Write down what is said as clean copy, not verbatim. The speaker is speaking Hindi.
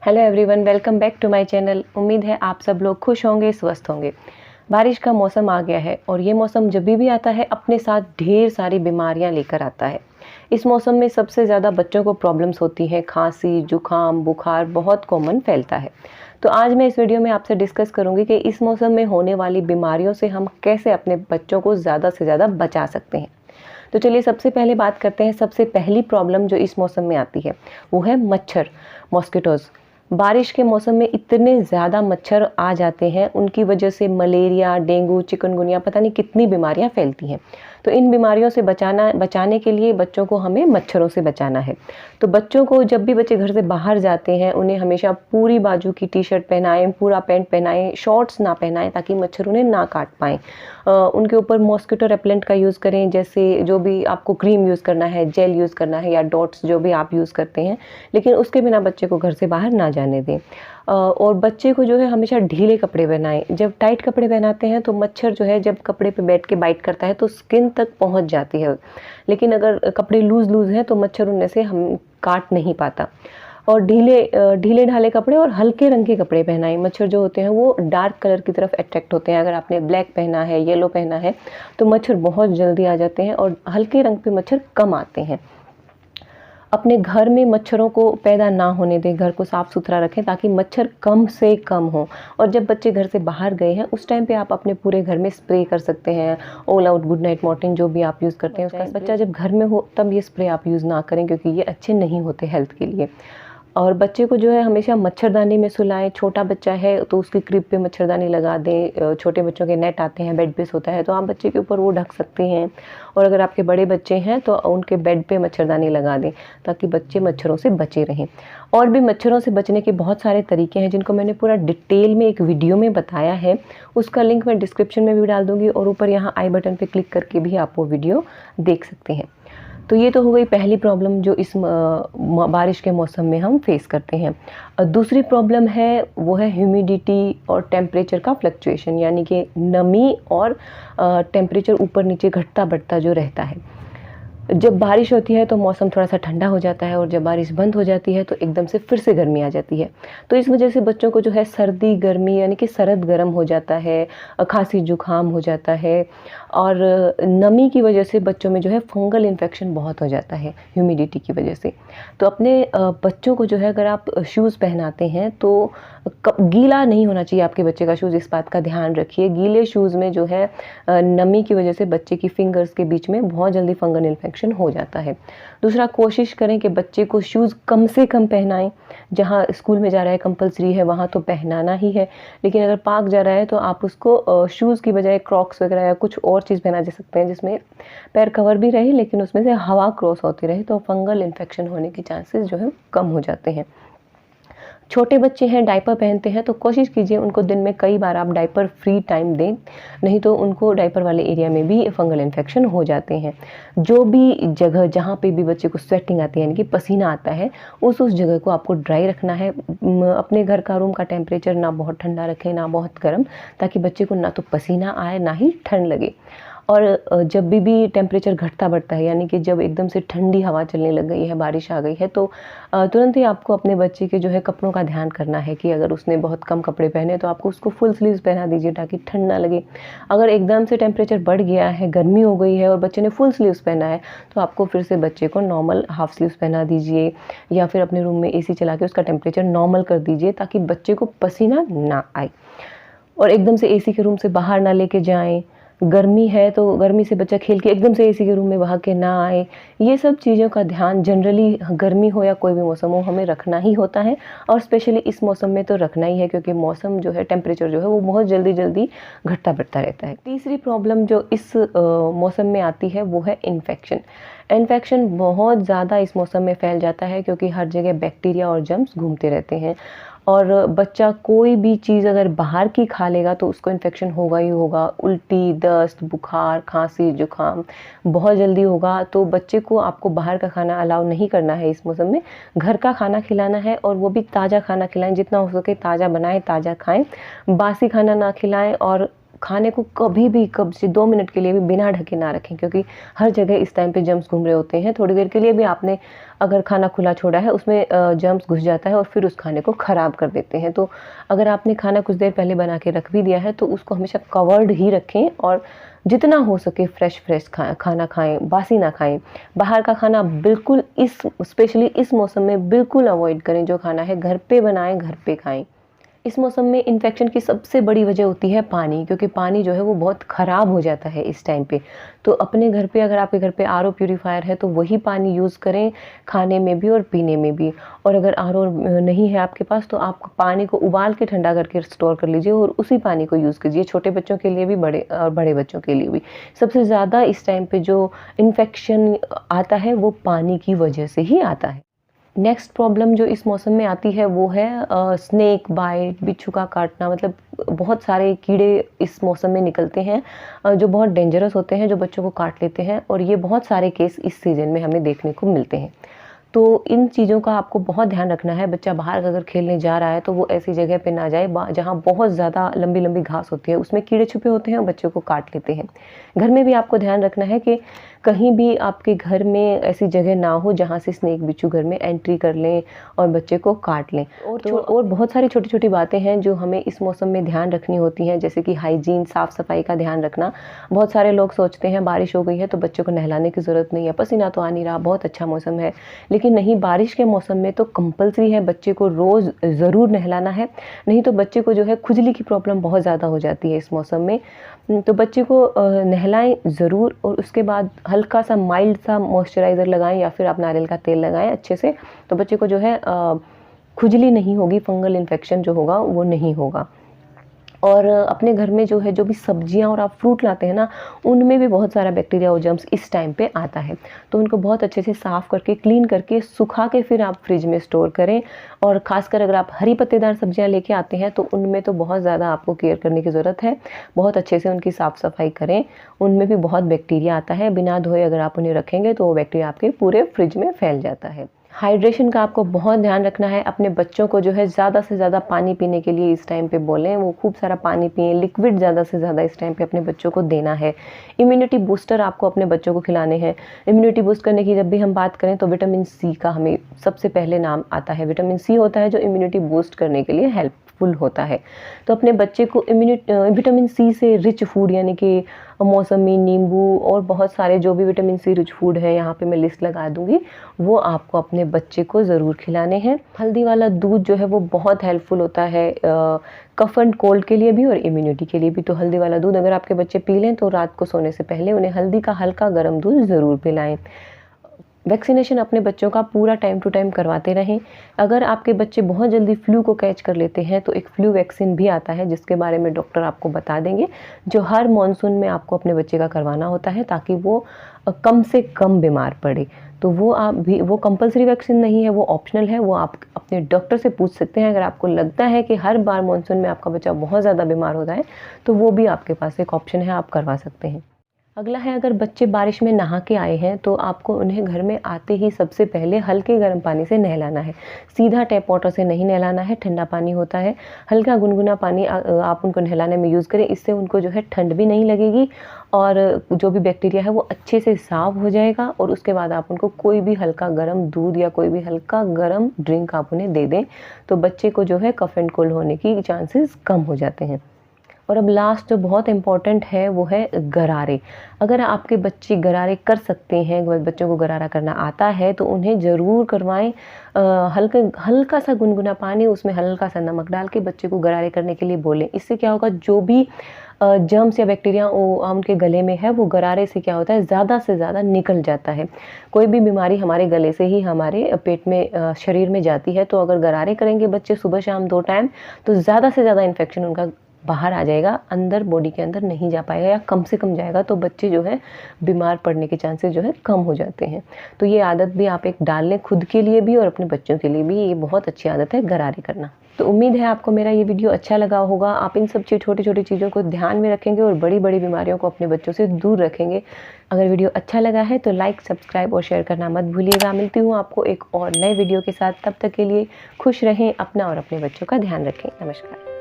Hello everyone, welcome back to my channel. उम्मीद है आप सब लोग खुश होंगे, स्वस्थ होंगे। बारिश का मौसम आ गया है और ये मौसम जब भी आता है अपने साथ ढेर सारी बीमारियां लेकर आता है। इस मौसम में सबसे ज़्यादा बच्चों को प्रॉब्लम्स होती हैं, खांसी, जुकाम, बुखार बहुत कॉमन फैलता है। तो आज मैं इस वीडियो में आपसे डिस्कस करूंगी कि इस मौसम में होने वाली बीमारियों से हम कैसे अपने बच्चों को ज़्यादा से ज़्यादा बचा सकते हैं। तो चलिए सबसे पहले बात करते हैं। सबसे पहली प्रॉब्लम जो इस मौसम में आती है वो है मच्छर, मॉस्किटोज़। बारिश के मौसम में इतने ज़्यादा मच्छर आ जाते हैं, उनकी वजह से मलेरिया, डेंगू, चिकनगुनिया, पता नहीं कितनी बीमारियां फैलती हैं। तो इन बीमारियों से बचाने के लिए बच्चों को हमें मच्छरों से बचाना है। तो बच्चों को जब भी बच्चे घर से बाहर जाते हैं उन्हें हमेशा पूरी बाजू की टी शर्ट पहनाएं, पूरा पैंट पहनाएं, शॉर्ट्स ना पहनाएं ताकि मच्छर उन्हें ना काट पाएँ। उनके ऊपर मॉस्किटो रेपेलेंट का यूज़ करें, जैसे जो भी आपको क्रीम यूज़ करना है, जेल यूज़ करना है या डॉट्स जो भी आप यूज़ करते हैं, लेकिन उसके बिना बच्चे को घर से बाहर ना जाने दें। और बच्चे को जो है हमेशा ढीले कपड़े पहनाएं। जब टाइट कपड़े पहनाते हैं तो मच्छर जो है जब कपड़े पे बैठ के बाइट करता है तो स्किन तक पहुंच जाती है, लेकिन अगर कपड़े लूज़ हैं तो मच्छर उनमें से हम काट नहीं पाता। और ढीले ढाले कपड़े और हल्के रंग के कपड़े पहनाएं। मच्छर जो होते हैं वो डार्क कलर की तरफ अट्रैक्ट होते हैं। अगर आपने ब्लैक पहना है, येलो पहना है तो मच्छर बहुत जल्दी आ जाते हैं और हल्के रंग पे मच्छर कम आते हैं। अपने घर में मच्छरों को पैदा ना होने दें, घर को साफ़ सुथरा रखें ताकि मच्छर कम से कम हो। और जब बच्चे घर से बाहर गए हैं उस टाइम पे आप अपने पूरे घर में स्प्रे कर सकते हैं। All out, good night, Morton जो भी आप यूज़ करते हैं उसका। बच्चा जब घर में हो तब ये स्प्रे आप यूज़ ना करें क्योंकि ये अच्छे नहीं होते हेल्थ के लिए। और बच्चे को जो है हमेशा मच्छरदानी में सुलाएं। छोटा बच्चा है तो उसकी क्रिब पे मच्छरदानी लगा दें। छोटे बच्चों के नेट आते हैं, बेड बेस होता है तो आप बच्चे के ऊपर वो ढक सकते हैं। और अगर आपके बड़े बच्चे हैं तो उनके बेड पे मच्छरदानी लगा दें ताकि बच्चे मच्छरों से बचे रहें। और भी मच्छरों से बचने के बहुत सारे तरीके हैं जिनको मैंने पूरा डिटेल में एक वीडियो में बताया है। उसका लिंक मैं डिस्क्रिप्शन में भी डाल दूँगी और ऊपर यहाँ आई बटन पर क्लिक करके भी आप वो वीडियो देख सकते हैं। तो ये तो हो गई पहली प्रॉब्लम जो इस बारिश के मौसम में हम फेस करते हैं। दूसरी प्रॉब्लम है वो है ह्यूमिडिटी और टेम्परेचर का फ्लक्चुएशन, यानी कि नमी और टेम्परेचर ऊपर नीचे घटता बढ़ता जो रहता है। जब बारिश होती है तो मौसम थोड़ा सा ठंडा हो जाता है और जब बारिश बंद हो जाती है तो एकदम से फिर से गर्मी आ जाती है। तो इस वजह से बच्चों को जो है सर्दी गर्मी यानी कि सरद गर्म हो जाता है, खांसी जुकाम हो जाता है। और नमी की वजह से बच्चों में जो है फंगल इन्फेक्शन बहुत हो जाता है ह्यूमिडिटी की वजह से। तो अपने बच्चों को जो है अगर आप शूज़ पहनाते हैं तो गीला नहीं होना चाहिए आपके बच्चे का शूज़, इस बात का ध्यान रखिए। गीले शूज़ में जो है नमी की वजह से बच्चे की फिंगर्स के बीच में बहुत जल्दी फंगल इन्फेक्शन हो जाता है। दूसरा, कोशिश करें कि बच्चे को शूज़ कम से कम पहनाएं। जहाँ स्कूल में जा रहा है कंपलसरी है वहाँ तो पहनाना ही है, लेकिन अगर पार्क जा रहा है तो आप उसको शूज़ की बजाय क्रॉक्स वगैरह या कुछ और चीज़ पहना दे सकते हैं जिसमें पैर कवर भी रहे लेकिन उसमें से हवा क्रॉस होती रहे, तो फंगल इन्फेक्शन होने के चांसेस जो है कम हो जाते हैं। छोटे बच्चे हैं, डायपर पहनते हैं तो कोशिश कीजिए उनको दिन में कई बार आप डायपर फ्री टाइम दें, नहीं तो उनको डायपर वाले एरिया में भी फंगल इन्फेक्शन हो जाते हैं। जो भी जगह जहाँ पे भी बच्चे को स्वेटिंग आती है यानी कि पसीना आता है उस जगह को आपको ड्राई रखना है। अपने घर का रूम का टेम्परेचर ना बहुत ठंडा रखें ना बहुत गर्म, ताकि बच्चे को ना तो पसीना आए ना ही ठंड लगे। और जब भी टेम्परेचर घटता बढ़ता है यानी कि जब एकदम से ठंडी हवा चलने लग गई है, बारिश आ गई है, तो तुरंत ही आपको अपने बच्चे के जो है कपड़ों का ध्यान करना है कि अगर उसने बहुत कम कपड़े पहने तो आपको उसको फुल स्लीव्स पहना दीजिए ताकि ठंड ना लगे। अगर एकदम से टेम्परेचर बढ़ गया है, गर्मी हो गई है और बच्चे ने फुल स्लीव्स पहना है तो आपको फिर से बच्चे को नॉर्मल हाफ स्लीव्स पहना दीजिए या फिर अपने रूम में एसी चला के उसका टेम्परेचर नॉर्मल कर दीजिए ताकि बच्चे को पसीना ना आए। और एकदम से एसी के रूम से बाहर ना लेके जाएं। गर्मी है तो गर्मी से बच्चा खेल के एकदम से एसी के रूम में भाग के ना आए। ये सब चीज़ों का ध्यान जनरली गर्मी हो या कोई भी मौसम हो हमें रखना ही होता है, और स्पेशली इस मौसम में तो रखना ही है क्योंकि मौसम जो है टेम्परेचर जो है वो बहुत जल्दी जल्दी घटता बढ़ता रहता है। तीसरी प्रॉब्लम जो इस मौसम में आती है वो है इन्फेक्शन। इन्फेक्शन बहुत ज़्यादा इस मौसम में फैल जाता है क्योंकि हर जगह बैक्टीरिया और जर्म्स घूमते रहते हैं, और बच्चा कोई भी चीज़ अगर बाहर की खा लेगा तो उसको इन्फेक्शन होगा ही होगा। उल्टी, दस्त, बुखार, खांसी, जुकाम बहुत जल्दी होगा। तो बच्चे को आपको बाहर का खाना अलाउ नहीं करना है इस मौसम में। घर का खाना खिलाना है और वो भी ताज़ा खाना खिलाएं, जितना हो सके ताज़ा बनाएं, ताज़ा खाएं, बासी खाना ना खिलाएं। और खाने को कभी भी कब से 2 मिनट के लिए भी बिना ढके ना रखें, क्योंकि हर जगह इस टाइम पे जर्म्स घूम रहे होते हैं। थोड़ी देर के लिए भी आपने अगर खाना खुला छोड़ा है उसमें जर्म्स घुस जाता है और फिर उस खाने को ख़राब कर देते हैं। तो अगर आपने खाना कुछ देर पहले बना के रख भी दिया है तो उसको हमेशा कवर्ड ही रखें और जितना हो सके फ्रेश खाना खाएँ, बासी ना खाएँ। बाहर का खाना बिल्कुल स्पेशली इस मौसम में बिल्कुल अवॉइड करें। जो खाना है घर पे बनाएँ, घर पे खाएँ। इस मौसम में इन्फेक्शन की सबसे बड़ी वजह होती है पानी, क्योंकि पानी जो है वो बहुत ख़राब हो जाता है इस टाइम पे। तो अपने घर पे अगर आपके घर पे आरओ प्यूरीफायर है तो वही पानी यूज़ करें, खाने में भी और पीने में भी। और अगर आरओ नहीं है आपके पास तो आप पानी को उबाल के ठंडा करके स्टोर कर लीजिए और उसी पानी को यूज़ कीजिए, छोटे बच्चों के लिए भी बड़े बच्चों के लिए भी। सबसे ज़्यादा इस टाइम पे जो इन्फेक्शन आता है वो पानी की वजह से ही आता है। नेक्स्ट प्रॉब्लम जो इस मौसम में आती है वो है स्नेक बाइट, बिच्छू का काटना। मतलब बहुत सारे कीड़े इस मौसम में निकलते हैं जो बहुत डेंजरस होते हैं, जो बच्चों को काट लेते हैं, और ये बहुत सारे केस इस सीज़न में हमें देखने को मिलते हैं। तो इन चीज़ों का आपको बहुत ध्यान रखना है। बच्चा बाहर अगर खेलने जा रहा है तो वो ऐसी जगह पे ना जाए जहाँ बहुत ज़्यादा लंबी-लंबी घास होती है, उसमें कीड़े छुपे होते हैं और बच्चों को काट लेते हैं। घर में भी आपको ध्यान रखना है कि कहीं भी आपके घर में ऐसी जगह ना हो जहाँ से स्नेक बिच्छू घर में एंट्री कर लें और बच्चे को काट लें। और बहुत सारी छोटी-छोटी बातें हैं जो हमें इस मौसम में ध्यान रखनी होती हैं, जैसे कि हाइजीन, साफ़-सफ़ाई का ध्यान रखना। बहुत सारे लोग सोचते हैं बारिश हो गई है तो बच्चों को नहलाने की ज़रूरत नहीं है, पसीना तो आ नहीं रहा, बहुत अच्छा मौसम है। लेकिन नहीं, बारिश के मौसम में तो कंपल्सरी है बच्चे को रोज़ ज़रूर नहलाना है, नहीं तो बच्चे को जो है खुजली की प्रॉब्लम बहुत ज़्यादा हो जाती है इस मौसम में। तो बच्चे को नहलाएँ ज़रूर और उसके बाद हल्का सा माइल्ड सा मॉइस्चराइज़र लगाएँ या फिर आप नारियल का तेल लगाएँ अच्छे से, तो बच्चे को जो है खुजली नहीं होगी, फंगल इन्फेक्शन जो होगा वो नहीं होगा। और अपने घर में जो है जो भी सब्जियां और आप फ्रूट लाते हैं ना, उनमें भी बहुत सारा बैक्टीरिया और जर्म्स इस टाइम पे आता है। तो उनको बहुत अच्छे से साफ़ करके, क्लीन करके, सुखा के फिर आप फ्रिज में स्टोर करें। और ख़ासकर अगर आप हरी पत्तेदार सब्जियां लेके आते हैं तो उनमें तो बहुत ज़्यादा आपको केयर करने की ज़रूरत है। बहुत अच्छे से उनकी साफ़ सफाई करें, उनमें भी बहुत बैक्टीरिया आता है। बिना धोए अगर आप उन्हें रखेंगे तो वो बैक्टीरिया आपके पूरे फ्रिज में फैल जाता है। हाइड्रेशन का आपको बहुत ध्यान रखना है। अपने बच्चों को जो है ज़्यादा से ज़्यादा पानी पीने के लिए इस टाइम पे बोलें, वो खूब सारा पानी पिएँ, लिक्विड ज़्यादा से ज़्यादा इस टाइम पे अपने बच्चों को देना है। इम्यूनिटी बूस्टर आपको अपने बच्चों को खिलाने हैं। इम्यूनिटी बूस्ट करने की जब भी हम बात करें तो विटामिन सी का हमें सबसे पहले नाम आता है। विटामिन सी होता है जो इम्यूनिटी बूस्ट करने के लिए हेल्पफुल होता है। तो अपने बच्चे को विटामिन सी से रिच फूड, यानी कि मौसमी, नींबू और बहुत सारे जो भी विटामिन सी रिच फूड है, यहाँ पे मैं लिस्ट लगा दूंगी, वो आपको अपने बच्चे को ज़रूर खिलाने हैं। हल्दी वाला दूध जो है वो बहुत हेल्पफुल होता है कफ एंड कोल्ड के लिए भी और इम्यूनिटी के लिए भी। तो हल्दी वाला दूध अगर आपके बच्चे पी लें तो रात को सोने से पहले उन्हें हल्दी का हल्का गर्म दूध ज़रूर पिलाएं। वैक्सीनेशन अपने बच्चों का पूरा टाइम टू टाइम करवाते रहें। अगर आपके बच्चे बहुत जल्दी फ्लू को कैच कर लेते हैं तो एक फ्लू वैक्सीन भी आता है जिसके बारे में डॉक्टर आपको बता देंगे, जो हर मॉनसून में आपको अपने बच्चे का करवाना होता है ताकि वो कम से कम बीमार पड़े। तो वो कंपलसरी वैक्सीन नहीं है, वो ऑप्शनल है, वो आप अपने डॉक्टर से पूछ सकते हैं। अगर आपको लगता है कि हर बार मॉनसून में आपका बच्चा बहुत ज़्यादा बीमार होता है तो वो भी आपके पास एक ऑप्शन है, आप करवा सकते हैं। अगला है, अगर बच्चे बारिश में नहा के आए हैं तो आपको उन्हें घर में आते ही सबसे पहले हल्के गर्म पानी से नहलाना है। सीधा टैप वाटर से नहीं नहलाना है, ठंडा पानी होता है। हल्का गुनगुना पानी आप उनको नहलाने में यूज़ करें, इससे उनको जो है ठंड भी नहीं लगेगी और जो भी बैक्टीरिया है वो अच्छे से साफ हो जाएगा। और उसके बाद आप उनको कोई भी हल्का गर्म दूध या कोई भी हल्का गर्म ड्रिंक आप उन्हें दे दें, तो बच्चे को जो है कफ एंड कोल्ड होने की चांसेस कम हो जाते हैं। और अब लास्ट जो बहुत इम्पॉर्टेंट है वो है गरारे। अगर आपके बच्चे गरारे कर सकते हैं, बच्चों को गरारा करना आता है, तो उन्हें ज़रूर करवाएं। हल्का सा गुनगुना पानी, उसमें हल्का सा नमक डाल के बच्चे को गरारे करने के लिए बोलें। इससे क्या होगा, जो भी जर्म्स या बैक्टीरिया उनके गले में है वो गरारे से क्या होता है, ज़्यादा से ज़्यादा निकल जाता है। कोई भी बीमारी हमारे गले से ही हमारे पेट में शरीर में जाती है। तो अगर गरारे करेंगे बच्चे सुबह शाम 2 टाइम, तो ज़्यादा से ज़्यादा इन्फेक्शन उनका बाहर आ जाएगा, अंदर बॉडी के अंदर नहीं जा पाएगा या कम से कम जाएगा। तो बच्चे जो है बीमार पड़ने के चांसेस जो है कम हो जाते हैं। तो ये आदत भी आप एक डाल लें, खुद के लिए भी और अपने बच्चों के लिए भी। ये बहुत अच्छी आदत है गरारे करना। तो उम्मीद है आपको मेरा ये वीडियो अच्छा लगा होगा। आप इन सब छोटी छोटी चीज़ों को ध्यान में रखेंगे और बड़ी बड़ी बीमारियों को अपने बच्चों से दूर रखेंगे। अगर वीडियो अच्छा लगा है तो लाइक, सब्सक्राइब और शेयर करना मत भूलिएगा। मिलती हूँ आपको एक और नए वीडियो के साथ। तब तक के लिए खुश रहें, अपना और अपने बच्चों का ध्यान रखें। नमस्कार।